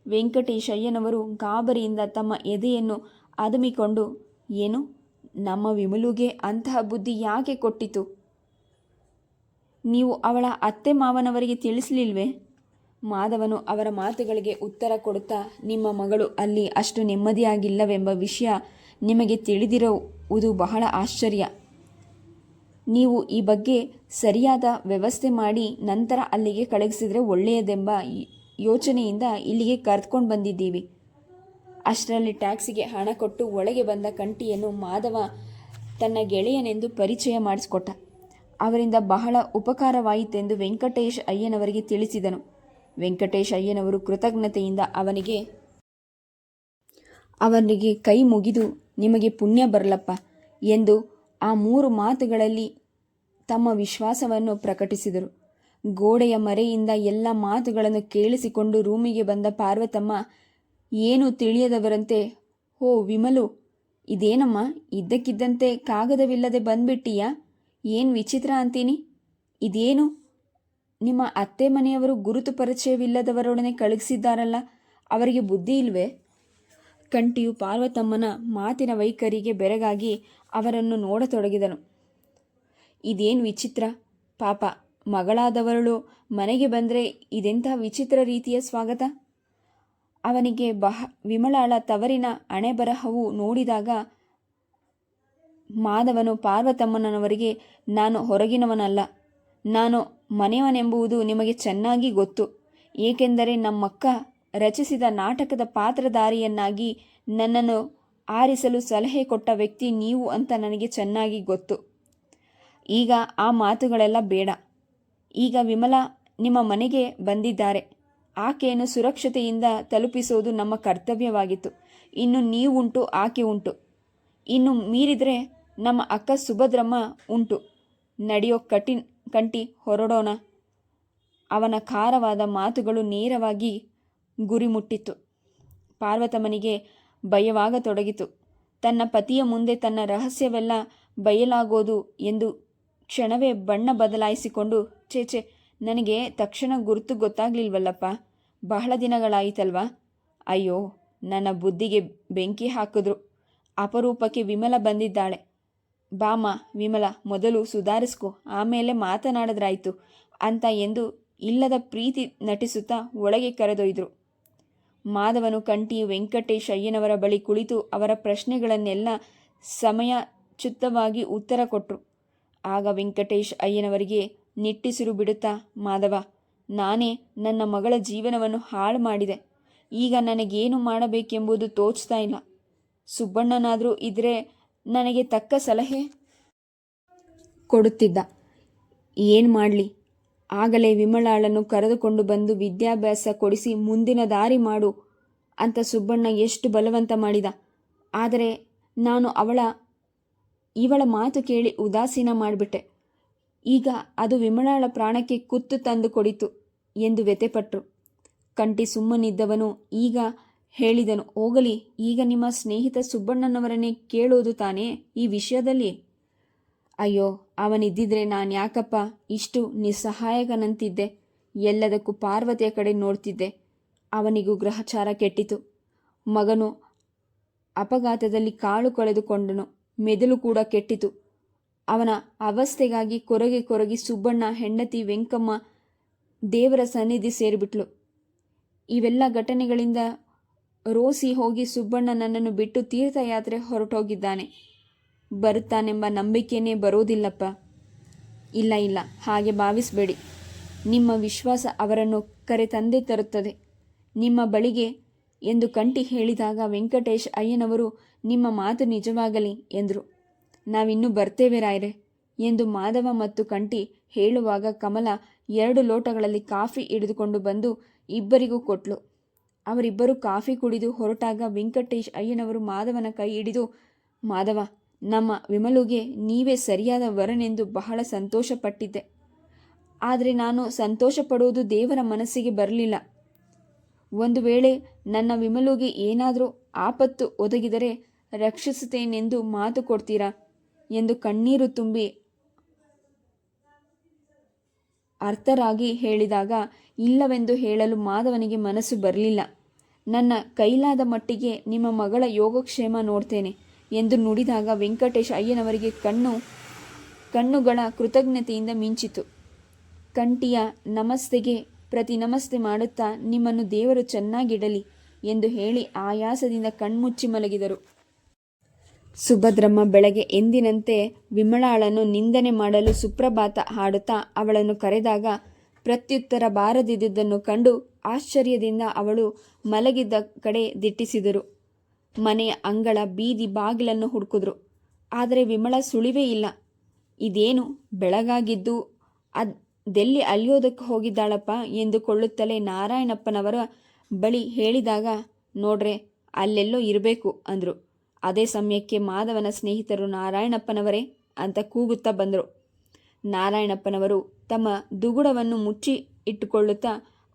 ವೆಂಕಟೇಶಯ್ಯನವರು ಗಾಬರಿಯಿಂದ ತಮ್ಮ ಎದೆಯನ್ನು ಅದುಮಿಕೊಂಡು, ಏನು, ನಮ್ಮ ವಿಮಲುಗೆ ಅಂತಹ ಬುದ್ಧಿ ಯಾಕೆ ಕೊಟ್ಟಿತು? ನೀವು ಅವಳ ಅತ್ತೆ ಮಾವನವರಿಗೆ ತಿಳಿಸಲಿಲ್ವೇ? ಮಾಧವನು ಅವರ ಮಾತುಗಳಿಗೆ ಉತ್ತರ ಕೊಡುತ್ತಾ, ನಿಮ್ಮ ಮಗಳು ಅಲ್ಲಿ ಅಷ್ಟು ನೆಮ್ಮದಿಯಾಗಿಲ್ಲವೆಂಬ ವಿಷಯ ನಿಮಗೆ ತಿಳಿದಿರುವುದು ಬಹಳ ಆಶ್ಚರ್ಯ. ನೀವು ಈ ಬಗ್ಗೆ ಸರಿಯಾದ ವ್ಯವಸ್ಥೆ ಮಾಡಿ ನಂತರ ಅಲ್ಲಿಗೆ ಕಳುಹಿಸಿದರೆ ಒಳ್ಳೆಯದೆಂಬ ಯೋಚನೆಯಿಂದ ಇಲ್ಲಿಗೆ ಕರೆದುಕೊಂಡು ಬಂದಿದ್ದೀವಿ. ಅಷ್ಟರಲ್ಲಿ ಟ್ಯಾಕ್ಸಿಗೆ ಹಣ ಕೊಟ್ಟು ಒಳಗೆ ಬಂದ ಕಂಠಿಯನ್ನು ಮಾಧವ ತನ್ನ ಗೆಳೆಯನೆಂದು ಪರಿಚಯ ಮಾಡಿಸಿಕೊಟ್ಟ. ಅವರಿಂದ ಬಹಳ ಉಪಕಾರವಾಯಿತೆಂದು ವೆಂಕಟೇಶ್ ಅಯ್ಯನವರಿಗೆ ತಿಳಿಸಿದನು. ವೆಂಕಟೇಶ್ ಅಯ್ಯನವರು ಕೃತಜ್ಞತೆಯಿಂದ ಅವನಿಗೆ ಕೈ ಮುಗಿದು, ನಿಮಗೆ ಪುಣ್ಯ ಬರಲಪ್ಪ ಎಂದು ಆ 3 ಮಾತುಗಳಲ್ಲಿ ತಮ್ಮ ವಿಶ್ವಾಸವನ್ನು ಪ್ರಕಟಿಸಿದರು. ಗೋಡೆಯ ಮರೆಯಿಂದ ಎಲ್ಲ ಮಾತುಗಳನ್ನು ಕೇಳಿಸಿಕೊಂಡು ರೂಮಿಗೆ ಬಂದ ಪಾರ್ವತಮ್ಮ ಏನೂ ತಿಳಿಯದವರಂತೆ, ಓ ವಿಮಲು, ಇದೇನಮ್ಮ, ಇದ್ದಕ್ಕಿದ್ದಂತೆ ಕಾಗದವಿಲ್ಲದೆ ಬಂದ್ಬಿಟ್ಟೀಯಾ? ಏನು ವಿಚಿತ್ರ ಅಂತೀನಿ. ಇದೇನು, ನಿಮ್ಮ ಅತ್ತೆ ಮನೆಯವರು ಗುರುತು ಪರಿಚಯವಿಲ್ಲದವರೊಡನೆ ಕಳುಹಿಸಿದ್ದಾರಲ್ಲ, ಅವರಿಗೆ ಬುದ್ಧಿ ಇಲ್ವೇ? ಕಂಠಿಯು ಪಾರ್ವತಮ್ಮನ ಮಾತಿನ ವೈಖರಿಗೆ ಬೆರಗಾಗಿ ಅವರನ್ನು ನೋಡತೊಡಗಿದನು. ಇದೇನು ವಿಚಿತ್ರ, ಪಾಪ ಮಗಳಾದವಳು ಮನೆಗೆ ಬಂದರೆ ಇದೆಂಥ ವಿಚಿತ್ರ ರೀತಿಯ ಸ್ವಾಗತ. ಅವನಿಗೆ ವಿಮಲಾಳ ತವರಿನ ಹಣೆಬರಹವು ನೋಡಿದಾಗ ಮಾಧವನು ಪಾರ್ವತಮ್ಮನವರಿಗೆ, ನಾನು ಹೊರಗಿನವನಲ್ಲ, ನಾನು ಮನೆಯವನೆಂಬುದು ನಿಮಗೆ ಚೆನ್ನಾಗಿ ಗೊತ್ತು. ಏಕೆಂದರೆ ನಮ್ಮಕ್ಕ ರಚಿಸಿದ ನಾಟಕದ ಪಾತ್ರಧಾರಿಯನ್ನಾಗಿ ನನ್ನನ್ನು ಆರಿಸಲು ಸಲಹೆ ಕೊಟ್ಟ ವ್ಯಕ್ತಿ ನೀವು ಅಂತ ನನಗೆ ಚೆನ್ನಾಗಿ ಗೊತ್ತು. ಈಗ ಆ ಮಾತುಗಳೆಲ್ಲ ಬೇಡ. ಈಗ ವಿಮಲಾ ನಿಮ್ಮ ಮನೆಗೆ ಬಂದಿದ್ದಾರೆ. ಆಕೆಯನ್ನು ಸುರಕ್ಷತೆಯಿಂದ ತಲುಪಿಸೋದು ನಮ್ಮ ಕರ್ತವ್ಯವಾಗಿತ್ತು. ಇನ್ನು ನೀವುಂಟು, ಆಕೆ ಉಂಟು. ಇನ್ನು ಮೀರಿದರೆ ನಮ್ಮ ಅಕ್ಕ ಸುಭದ್ರಮ್ಮ ಉಂಟು. ನಡೆಯೋ ಕಂಟಿ ಹೊರಡೋಣ. ಅವನ ಖಾರವಾದ ಮಾತುಗಳು ನೇರವಾಗಿ ಗುರಿ ಮುಟ್ಟಿತ್ತು. ಪಾರ್ವತಮ್ಮನಿಗೆ ಭಯವಾಗತೊಡಗಿತು. ತನ್ನ ಪತಿಯ ಮುಂದೆ ತನ್ನ ರಹಸ್ಯವೆಲ್ಲ ಬಯಲಾಗೋದು ಎಂದು ಕ್ಷಣವೇ ಬಣ್ಣ ಬದಲಾಯಿಸಿಕೊಂಡು, ಛೇ, ನನಗೆ ತಕ್ಷಣ ಗುರುತು ಗೊತ್ತಾಗ್ಲಿಲ್ವಲ್ಲಪ್ಪ, ಬಹಳ ದಿನಗಳಾಯಿತಲ್ವಾ. ಅಯ್ಯೋ, ನನ್ನ ಬುದ್ಧಿಗೆ ಬೆಂಕಿ ಹಾಕಿದ್ರು. ಅಪರೂಪಕ್ಕೆ ವಿಮಲ ಬಂದಿದ್ದಾಳೆ. ಬಾಮ ವಿಮಲ, ಮೊದಲು ಸುಧಾರಿಸ್ಕೊ, ಆಮೇಲೆ ಮಾತನಾಡಿದ್ರಾಯ್ತು ಅಂತ ಎಂದು ಇಲ್ಲದ ಪ್ರೀತಿ ನಟಿಸುತ್ತಾ ಒಳಗೆ ಕರೆದೊಯ್ದರು. ಮಾಧವನು ಕಂಠಿ ವೆಂಕಟೇಶ್ ಅಯ್ಯನವರ ಬಳಿ ಕುಳಿತು ಅವರ ಪ್ರಶ್ನೆಗಳನ್ನೆಲ್ಲ ಸಮಯಚ್ಯುತವಾಗಿ ಉತ್ತರ ಕೊಟ್ಟರು. ಆಗ ವೆಂಕಟೇಶ್ ಅಯ್ಯನವರಿಗೆ ನಿಟ್ಟುಸಿರು ಬಿಡುತ್ತಾ, ಮಾಧವ, ನಾನೇ ನನ್ನ ಮಗಳ ಜೀವನವನ್ನು ಹಾಳು ಮಾಡಿದೆ. ಈಗ ನನಗೇನು ಮಾಡಬೇಕೆಂಬುದು ತೋಚ್ತಾ ಇಲ್ಲ. ಸುಬ್ಬಣ್ಣನಾದರೂ ಇದ್ರೆ ನನಗೆ ತಕ್ಕ ಸಲಹೆ ಕೊಡುತ್ತಿದ್ದ. ಏನು ಮಾಡಲಿ? ಆಗಲೇ ವಿಮಲಾಳನ್ನು ಕರೆದುಕೊಂಡು ಬಂದು ವಿದ್ಯಾಭ್ಯಾಸ ಕೊಡಿಸಿ ಮುಂದಿನ ದಾರಿ ಮಾಡು ಅಂತ ಸುಬ್ಬಣ್ಣ ಎಷ್ಟು ಬಲವಂತ ಮಾಡಿದ. ಆದರೆ ನಾನು ಇವಳ ಮಾತು ಕೇಳಿ ಉದಾಸೀನ ಮಾಡಿಬಿಟ್ಟೆ. ಈಗ ಅದು ವಿಮಲಾಳ ಪ್ರಾಣಕ್ಕೆ ಕುತ್ತು ತಂದು ಕೊಡಿತು ಎಂದು ವ್ಯಥೆಪಟ್ಟರು. ಕಂಠಿ ಸುಮ್ಮನಿದ್ದವನು ಈಗ ಹೇಳಿದನು, ಹೋಗಲಿ, ಈಗ ನಿಮ್ಮ ಸ್ನೇಹಿತ ಸುಬ್ಬಣ್ಣನವರನ್ನೇ ಕೇಳೋದು ತಾನೇ ಈ ವಿಷಯದಲ್ಲಿ? ಅಯ್ಯೋ, ಅವನಿದ್ದಿದ್ರೆ ನಾನು ಯಾಕಪ್ಪ ಇಷ್ಟು ನಿಸ್ಸಹಾಯಕನಂತಿದ್ದೆ. ಎಲ್ಲದಕ್ಕೂ ಪಾರ್ವತಿಯ ಕಡೆ ನೋಡ್ತಿದ್ದೆ. ಅವನಿಗೂ ಗ್ರಹಚಾರ ಕೆಟ್ಟಿತು. ಮಗನು ಅಪಘಾತದಲ್ಲಿ ಕಾಲು ಕಳೆದುಕೊಂಡನು. ಮೆದುಳು ಕೂಡ ಕೆಟ್ಟಿತು. ಅವನ ಅವಸ್ಥೆಗಾಗಿ ಕೊರಗಿ ಸುಬ್ಬಣ್ಣ ಹೆಂಡತಿ ವೆಂಕಮ್ಮ ದೇವರ ಸನ್ನಿಧಿ ಸೇರಿಬಿಟ್ಲು. ಇವೆಲ್ಲ ಘಟನೆಗಳಿಂದ ರೋಸಿ ಹೋಗಿ ಸುಬ್ಬಣ್ಣ ನನ್ನನ್ನು ಬಿಟ್ಟು ತೀರ್ಥಯಾತ್ರೆ ಹೊರಟೋಗಿದ್ದಾನೆ. ಬರುತ್ತಾನೆಂಬ ನಂಬಿಕೆಯೇ ಬರೋದಿಲ್ಲಪ್ಪ. ಇಲ್ಲ, ಹಾಗೆ ಭಾವಿಸಬೇಡಿ. ನಿಮ್ಮ ವಿಶ್ವಾಸ ಅವರನ್ನು ಕರೆತಂದೇ ತರುತ್ತದೆ ನಿಮ್ಮ ಬಳಿಗೆ ಎಂದು ಕಂಠಿ ಹೇಳಿದಾಗ ವೆಂಕಟೇಶ್ ಅಯ್ಯನವರು, ನಿಮ್ಮ ಮಾತು ನಿಜವಾಗಲಿ ಎಂದರು. ನಾವಿನ್ನೂ ಬರ್ತೇವೆ ರಾಯರೇ ಎಂದು ಮಾಧವ ಮತ್ತು ಕಂಠಿ ಹೇಳುವಾಗ ಕಮಲ 2 ಲೋಟಗಳಲ್ಲಿ ಕಾಫಿ ಹಿಡಿದುಕೊಂಡು ಬಂದು ಇಬ್ಬರಿಗೂ ಕೊಟ್ಲು. ಅವರಿಬ್ಬರು ಕಾಫಿ ಕುಡಿದು ಹೊರಟಾಗ ವೆಂಕಟೇಶ್ ಅಯ್ಯನವರು ಮಾಧವನ ಕೈ ಹಿಡಿದು, ಮಾಧವ, ನಮ್ಮ ವಿಮಲುಗೆ ನೀವೇ ಸರಿಯಾದ ವರನೆಂದು ಬಹಳ ಸಂತೋಷಪಟ್ಟಿದ್ದೆ. ಆದರೆ ನಾನು ಸಂತೋಷ ಪಡುವುದು ದೇವರ ಮನಸ್ಸಿಗೆ ಬರಲಿಲ್ಲ. ಒಂದು ವೇಳೆ ನನ್ನ ವಿಮಲುಗೆ ಏನಾದರೂ ಆಪತ್ತು ಒದಗಿದರೆ ರಕ್ಷಿಸುತ್ತೇನೆಂದು ಮಾತು ಕೊಡ್ತೀರಾ ಎಂದು ಕಣ್ಣೀರು ತುಂಬಿ ಅರ್ಥರಾಗಿ ಹೇಳಿದಾಗ ಇಲ್ಲವೆಂದು ಹೇಳಲು ಮಾಧವನಿಗೆ ಮನಸ್ಸು ಬರಲಿಲ್ಲ. ನನ್ನ ಕೈಲಾದ ಮಟ್ಟಿಗೆ ನಿಮ್ಮ ಮಗಳ ಯೋಗಕ್ಷೇಮ ನೋಡ್ತೇನೆ ಎಂದು ನುಡಿದಾಗ ವೆಂಕಟೇಶ್ ಅಯ್ಯನವರಿಗೆ ಕಣ್ಣುಗಳ ಕೃತಜ್ಞತೆಯಿಂದ ಮಿಂಚಿತು. ಕಂಠಿಯ ನಮಸ್ತೆಗೆ ಪ್ರತಿ ನಮಸ್ತೆ ಮಾಡುತ್ತಾ ನಿಮ್ಮನ್ನು ದೇವರು ಚೆನ್ನಾಗಿಡಲಿ ಎಂದು ಹೇಳಿ ಆಯಾಸದಿಂದ ಕಣ್ಮುಚ್ಚಿ ಮಲಗಿದರು. ಸುಭದ್ರಮ್ಮ ಬೆಳಗ್ಗೆ ಎಂದಿನಂತೆ ವಿಮಲಾಳನ್ನು ನಿಂದನೆ ಮಾಡಲು ಸುಪ್ರಭಾತ ಹಾಡುತ್ತಾ ಅವಳನ್ನು ಕರೆದಾಗ ಪ್ರತ್ಯುತ್ತರ ಬಾರದಿದ್ದುದನ್ನು ಕಂಡು ಆಶ್ಚರ್ಯದಿಂದ ಅವಳು ಮಲಗಿದ್ದ ಕಡೆ ದಿಟ್ಟಿಸಿದರು. ಮನೆಯ ಅಂಗಳ ಬೀದಿ ಬಾಗಿಲನ್ನು ಹುಡುಕಿದ್ರು. ಆದರೆ ವಿಮಲಾ ಸುಳಿವೇ ಇಲ್ಲ. ಇದೇನು ಬೆಳಗಾಗಿದ್ದು ಅದೆಲ್ಲಿ ಅಲಿಯೋದಕ್ಕೆ ಹೋಗಿದ್ದಾಳಪ್ಪ ಎಂದುಕೊಳ್ಳುತ್ತಲೇ ನಾರಾಯಣಪ್ಪನವರ ಬಳಿ ಹೇಳಿದಾಗ, ನೋಡ್ರೆ ಅಲ್ಲೆಲ್ಲೋ ಇರಬೇಕು ಅಂದರು. ಅದೇ ಸಮಯಕ್ಕೆ ಮಾಧವನ ಸ್ನೇಹಿತರು ನಾರಾಯಣಪ್ಪನವರೇ ಅಂತ ಕೂಗುತ್ತಾ ಬಂದರು. ನಾರಾಯಣಪ್ಪನವರು ತಮ್ಮ ದುಗುಡವನ್ನು ಮುಚ್ಚಿ ಇಟ್ಟುಕೊಳ್ಳುತ್ತಾ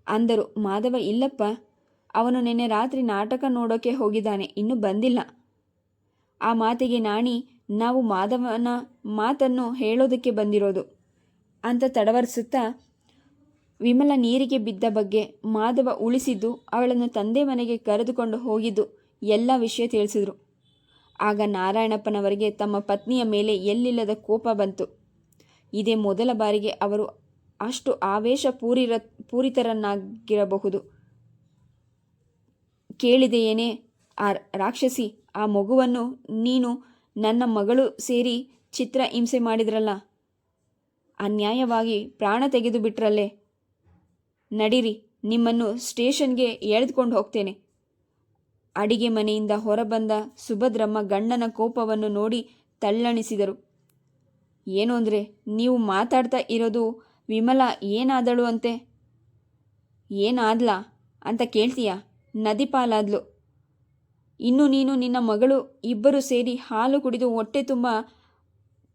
ಅಂದರು, ಮಾಧವ ಇಲ್ಲಪ್ಪ, ಅವನು ನಿನ್ನೆ ರಾತ್ರಿ ನಾಟಕ ನೋಡೋಕೆ ಹೋಗಿದ್ದಾನೆ, ಇನ್ನೂ ಬಂದಿಲ್ಲ. ಆ ಮಾತಿಗೆ ನಾಣಿ, ನಾವು ಮಾಧವನ ಮಾತನ್ನು ಹೇಳೋದಕ್ಕೆ ಬಂದಿರೋದು ಅಂತ ತಡವರಿಸುತ್ತಾ ವಿಮಲ ನೀರಿಗೆ ಬಿದ್ದ ಬಗ್ಗೆ, ಮಾಧವ ಉಳಿಸಿದ್ದು, ಅವಳನ್ನು ತಂದೆ ಮನೆಗೆ ಕರೆದುಕೊಂಡು ಹೋಗಿದ್ದು ಎಲ್ಲ ವಿಷಯ ತಿಳಿಸಿದರು. ಆಗ ನಾರಾಯಣಪ್ಪನವರಿಗೆ ತಮ್ಮ ಪತ್ನಿಯ ಮೇಲೆ ಎಲ್ಲಿಲ್ಲದ ಕೋಪ ಬಂತು. ಇದೇ ಮೊದಲ ಬಾರಿಗೆ ಅವರು ಅಷ್ಟು ಆವೇಶ ಪೂರಿತರನ್ನಾಗಿರಬಹುದು. ಕೇಳಿದೆಯೇನೇ ಆ ರಾಕ್ಷಸಿ, ಆ ಮಗುವನ್ನು ನೀನು ನನ್ನ ಮಗಳು ಸೇರಿ ಚಿತ್ರ ಹಿಂಸೆ ಮಾಡಿದ್ರಲ್ಲ, ಅನ್ಯಾಯವಾಗಿ ಪ್ರಾಣ ತೆಗೆದು ಬಿಟ್ರಲ್ಲೇ. ನಡೀರಿ, ನಿಮ್ಮನ್ನು ಸ್ಟೇಷನ್ಗೆ ಎಳೆದುಕೊಂಡು ಹೋಗ್ತೇನೆ. ಅಡಿಗೆ ಮನೆಯಿಂದ ಹೊರಬಂದ ಸುಭದ್ರಮ್ಮ ಗಂಡನ ಕೋಪವನ್ನು ನೋಡಿ ತಲ್ಲಣಿಸಿದರು. ಏನು ಅಂದರೆ, ನೀವು ಮಾತಾಡ್ತಾ ಇರೋದು ವಿಮಲಾ ಏನಾದಳು ಅಂತೆ? ಏನಾದ್ಲಾ ಅಂತ ಕೇಳ್ತೀಯಾ? ನದಿ ಪಾಲಾದ್ಲು. ಇನ್ನು ನೀನು ನಿನ್ನ ಮಗಳು ಇಬ್ಬರು ಸೇರಿ ಹಾಲು ಕುಡಿದು ಹೊಟ್ಟೆ ತುಂಬ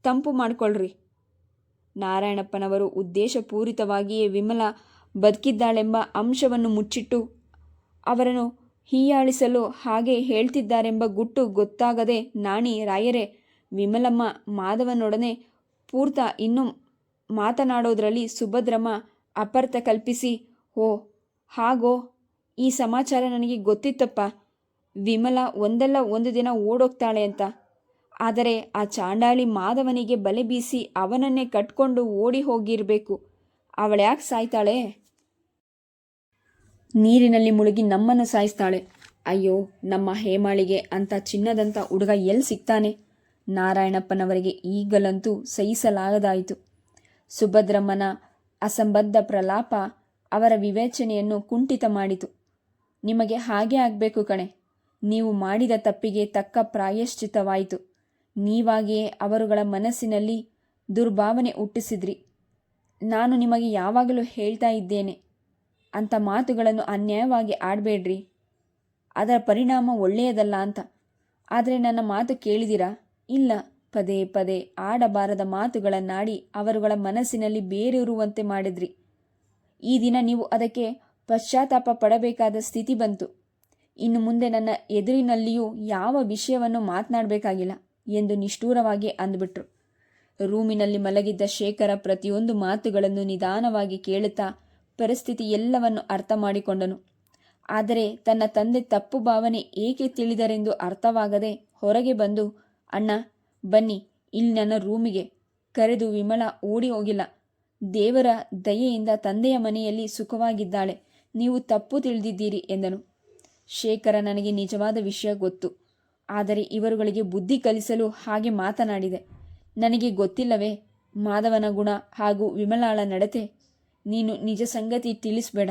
ತಂಪು ಮಾಡಿಕೊಳ್ಳ್ರಿ. ನಾರಾಯಣಪ್ಪನವರು ಉದ್ದೇಶಪೂರಿತವಾಗಿಯೇ ವಿಮಲಾ ಬದುಕಿದ್ದಾಳೆಂಬ ಅಂಶವನ್ನು ಮುಚ್ಚಿಟ್ಟು ಅವರನ್ನು ಹೀಯಾಳಿಸಲು ಹಾಗೆ ಹೇಳ್ತಿದ್ದಾರೆಂಬ ಗುಟ್ಟು ಗೊತ್ತಾಗದೆ ನಾಣಿ ರಾಯರೇ ವಿಮಲಮ್ಮ ಮಾಧವನೊಡನೆ ಪೂರ್ತ ಇನ್ನೂ ಮಾತನಾಡೋದ್ರಲ್ಲಿ ಸುಭದ್ರಮ್ಮ ಅಪಾರ್ಥ ಕಲ್ಪಿಸಿ, ಓ ಹಾಗೋ, ಈ ಸಮಾಚಾರ ನನಗೆ ಗೊತ್ತಿತ್ತಪ್ಪ. ವಿಮಲಾ ಒಂದಲ್ಲ ಒಂದು ದಿನ ಓಡೋಗ್ತಾಳೆ ಅಂತ. ಆದರೆ ಆ ಚಾಂಡಾಳಿ ಮಾಧವನಿಗೆ ಬಲೆ ಬೀಸಿ ಅವನನ್ನೇ ಕಟ್ಕೊಂಡು ಓಡಿ ಹೋಗಿರಬೇಕು. ಅವಳ್ಯಾಕೆ ಸಾಯ್ತಾಳೆ? ನೀರಿನಲ್ಲಿ ಮುಳುಗಿ ನಮ್ಮನ್ನು ಸಾಯಿಸ್ತಾಳೆ. ಅಯ್ಯೋ, ನಮ್ಮ ಹೇಮಾಳಿಗೆ ಅಂತ ಚಿನ್ನದಂಥ ಹುಡುಗ ಎಲ್ಲಿ ಸಿಗ್ತಾನೆ? ನಾರಾಯಣಪ್ಪನವರಿಗೆ ಈಗಲಂತೂ ಸಹಿಸಲಾಗದಾಯಿತು. ಸುಭದ್ರಮ್ಮನ ಅಸಂಬದ್ಧ ಪ್ರಲಾಪ ಅವರ ವಿವೇಚನೆಯನ್ನು ಕುಂಠಿತ ಮಾಡಿತು. ನಿಮಗೆ ಹಾಗೆ ಆಗಬೇಕು ಕಣೆ. ನೀವು ಮಾಡಿದ ತಪ್ಪಿಗೆ ತಕ್ಕ ಪ್ರಾಯಶ್ಚಿತ್ತವಾಯಿತು. ನೀವಾಗಿಯೇ ಅವರುಗಳ ಮನಸ್ಸಿನಲ್ಲಿ ದುರ್ಭಾವನೆ ಹುಟ್ಟಿಸಿದ್ರಿ. ನಾನು ನಿಮಗೆ ಯಾವಾಗಲೂ ಹೇಳ್ತಾ ಇದ್ದೇನೆ, ಅಂಥ ಮಾತುಗಳನ್ನು ಅನ್ಯಾಯವಾಗಿ ಆಡಬೇಡ್ರಿ. ಅದರ ಪರಿಣಾಮ ಒಳ್ಳೆಯದಲ್ಲ ಅಂತ. ಆದರೆ ನನ್ನ ಮಾತು ಕೇಳಿದಿರಾ? ಇಲ್ಲ. ಪದೇ ಪದೇ ಆಡಬಾರದ ಮಾತುಗಳನ್ನಾಡಿ ಅವರುಗಳ ಮನಸ್ಸಿನಲ್ಲಿ ಬೇರೂರುವಂತೆ ಮಾಡಿದ್ರಿ. ಈ ದಿನ ನೀವು ಅದಕ್ಕೆ ಪಶ್ಚಾತ್ತಾಪ ಪಡಬೇಕಾದ ಸ್ಥಿತಿ ಬಂತು. ಇನ್ನು ಮುಂದೆ ನನ್ನ ಎದುರಿನಲ್ಲಿಯೂ ಯಾವ ವಿಷಯವನ್ನು ಮಾತನಾಡಬೇಕಾಗಿಲ್ಲ ಎಂದು ನಿಷ್ಠೂರವಾಗಿ ಅಂದುಬಿಟ್ರು. ರೂಮಿನಲ್ಲಿ ಮಲಗಿದ್ದ ಶೇಖರ ಪ್ರತಿಯೊಂದು ಮಾತುಗಳನ್ನು ನಿಧಾನವಾಗಿ ಕೇಳುತ್ತಾ ಪರಿಸ್ಥಿತಿ ಎಲ್ಲವನ್ನು ಅರ್ಥ ಮಾಡಿಕೊಂಡನು. ಆದರೆ ತನ್ನ ತಂದೆ ತಪ್ಪು ಭಾವನೆ ಏಕೆ ತಿಳಿದರೆಂದು ಅರ್ಥವಾಗದೆ ಹೊರಗೆ ಬಂದು, ಅಣ್ಣ ಬನ್ನಿ, ಇಲ್ಲಿ ನನ್ನ ರೂಮಿಗೆ ಕರೆದು ವಿಮಲಾ ಓಡಿ ಹೋಗಿಲ್ಲ. ದೇವರ ದಯೆಯಿಂದ ತಂದೆಯ ಮನೆಯಲ್ಲಿ ಸುಖವಾಗಿದ್ದಾಳೆ. ನೀವು ತಪ್ಪು ತಿಳಿದಿದ್ದೀರಿ ಎಂದನು. ಶೇಖರ, ನನಗೆ ನಿಜವಾದ ವಿಷಯ ಗೊತ್ತು. ಆದರೆ ಇವರುಗಳಿಗೆ ಬುದ್ಧಿ ಕಲಿಸಲು ಹಾಗೆ ಮಾತನಾಡಿದೆ. ನನಗೆ ಗೊತ್ತಿಲ್ಲವೇ ಮಾಧವನ ಗುಣ ಹಾಗೂ ವಿಮಲಾಳ ನಡತೆ? ನೀನು ನಿಜ ಸಂಗತಿ ತಿಳಿಸಬೇಡ.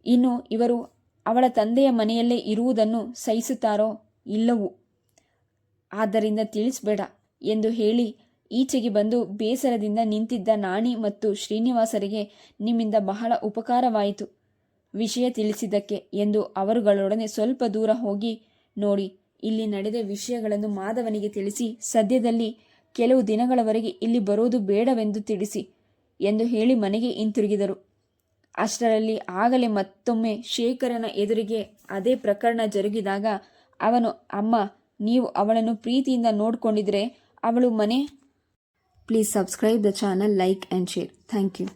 ಇನ್ನು ಇವರು ಅವಳ ತಂದೆಯ ಮನೆಯಲ್ಲೇ ಇರುವುದನ್ನು ಸಹಿಸುತ್ತಾರೋ ಇಲ್ಲವೂ? ಆದ್ದರಿಂದ ತಿಳಿಸಬೇಡ ಎಂದು ಹೇಳಿ ಈಚೆಗೆ ಬಂದು ಬೇಸರದಿಂದ ನಿಂತಿದ್ದ ನಾಣಿ ಮತ್ತು ಶ್ರೀನಿವಾಸರಿಗೆ ನಿಮ್ಮಿಂದ ಬಹಳ ಉಪಕಾರವಾಯಿತು ವಿಷಯ ತಿಳಿಸಿದ್ದಕ್ಕೆ ಎಂದು ಅವರುಗಳೊಡನೆ ಸ್ವಲ್ಪ ದೂರ ಹೋಗಿ, ನೋಡಿ, ಇಲ್ಲಿ ನಡೆದ ವಿಷಯಗಳನ್ನು ಮಾಧವನಿಗೆ ತಿಳಿಸಿ ಸದ್ಯದಲ್ಲಿ ಕೆಲವು ದಿನಗಳವರೆಗೆ ಇಲ್ಲಿ ಬರೋದು ಬೇಡವೆಂದು ತಿಳಿಸಿ ಎಂದು ಹೇಳಿ ಮನೆಗೆ ಹಿಂತಿರುಗಿದರು. ಅಷ್ಟರಲ್ಲಿ ಆಗಲೇ ಮತ್ತೊಮ್ಮೆ ಶೇಖರನ ಎದುರಿಗೆ ಅದೇ ಪ್ರಕರಣ ಜರುಗಿದಾಗ ಅವನು, ಅಮ್ಮ, ನೀವು ಅವಳನ್ನು ಪ್ರೀತಿಯಿಂದ ನೋಡಿಕೊಂಡಿದ್ರೆ ಅವಳು ಮನೆ. Please subscribe the channel, like and share. Thank you.